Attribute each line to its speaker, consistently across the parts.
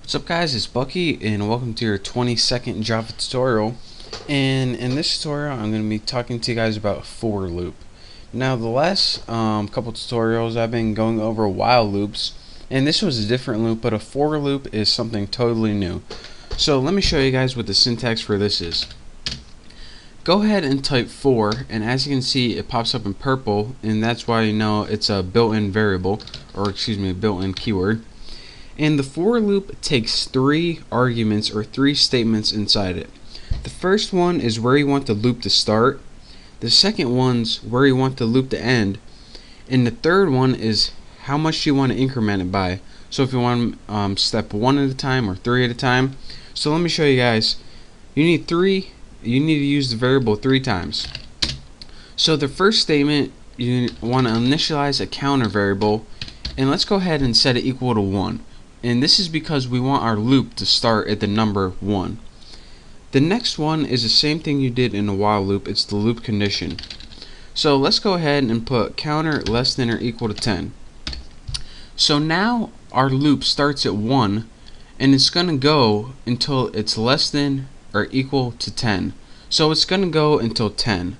Speaker 1: What's up guys, it's Bucky and welcome to your 22nd Java tutorial. And in this tutorial I'm going to be talking to you guys about for loop. Now the last couple tutorials I've been going over while loops, and this was a different loop, but a for loop is something totally new. So let me show you guys what the syntax for this is. Go ahead and type for, and as you can see it pops up in purple, and that's why you know it's a built-in variable, or excuse me, a built-in keyword. And the for loop takes three arguments or three statements inside it. The first one is where you want the loop to start. The second one's where you want the loop to end. And the third one is how much you want to increment it by. So if you want step one at a time or three at a time. So let me show you guys. You need to use the variable 3 times. So the first statement, you want to initialize a counter variable, and let's go ahead and set it equal to 1. And this is because we want our loop to start at the number 1. The next one is the same thing you did in the while loop. It's the loop condition. So let's go ahead and put counter less than or equal to 10. So now our loop starts at 1, and it's going to go until it's less than or equal to 10. So it's going to go until 10.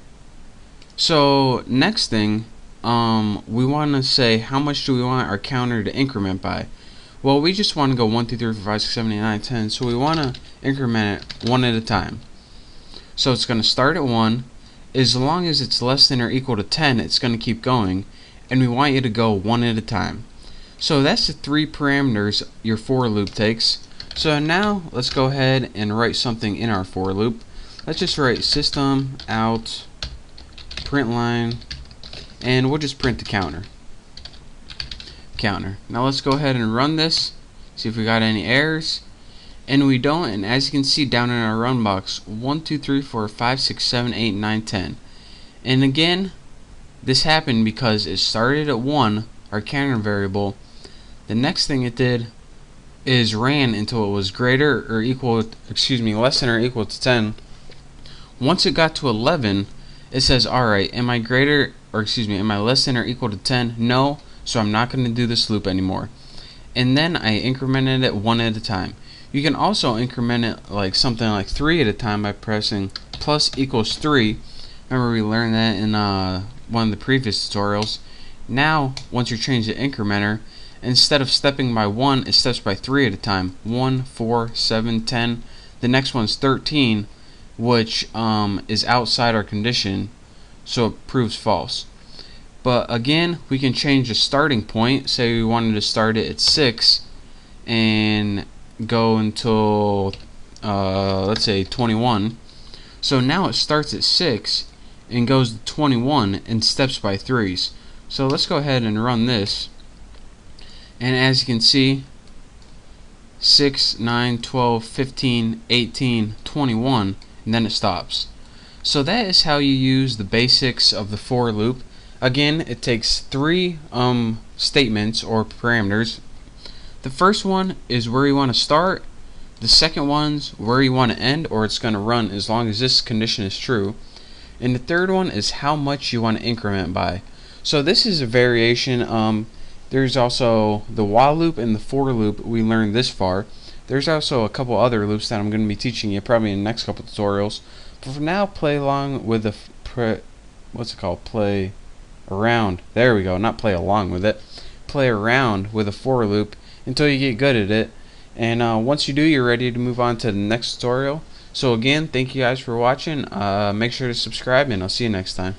Speaker 1: So next thing, we want to say how much do we want our counter to increment by. Well, we just want to go 1, 2, 3, 4, 5, 6, 7, 8, 9, 10, so we want to increment it 1 at a time. So it's going to start at 1. As long as it's less than or equal to 10, it's going to keep going, and we want you to go 1 at a time. So that's the 3 parameters your for loop takes. So now let's go ahead and write something in our for loop. Let's just write system out print line, and we'll just print the counter. Now let's go ahead and run this, see if we got any errors, and we don't. And as you can see down in our run box, 1, 2, 3, 4, 5, 6, 7, 8, 9, 10. And again, this happened because it started at 1, our counter variable. The next thing it did is ran until it was greater or equal, less than or equal to 10. Once it got to 11, it says, alright, am I less than or equal to 10? No. So I'm not going to do this loop anymore. And then I incremented it 1 at a time. You can also increment it like something like 3 at a time by pressing plus equals 3. Remember we learned that in one of the previous tutorials. Now once you change the incrementer, instead of stepping by 1, it steps by 3 at a time. 1, 4, 7, 10. The next one's 13, which is outside our condition, so it proves false. But again, we can change the starting point. Say we wanted to start it at 6 and go until let's say 21. So now it starts at 6 and goes to 21 and steps by 3s. So let's go ahead and run this, and as you can see, 6, 9, 12, 15, 18, 21, and then it stops. So that is how you use the basics of the for loop. Again, it takes 3 statements or parameters. The first one is where you want to start. The second one's where you want to end, or it's going to run as long as this condition is true. And the third one is how much you want to increment by. So this is a variation. There's also the while loop and the for loop we learned this far. There's also a couple other loops that I'm going to be teaching you probably in the next couple tutorials. But for now, play along with the play around. There we go. Not play along with it. Play around with a for loop until you get good at it. And once you do, you're ready to move on to the next tutorial. So again, thank you guys for watching. Make sure to subscribe, and I'll see you next time.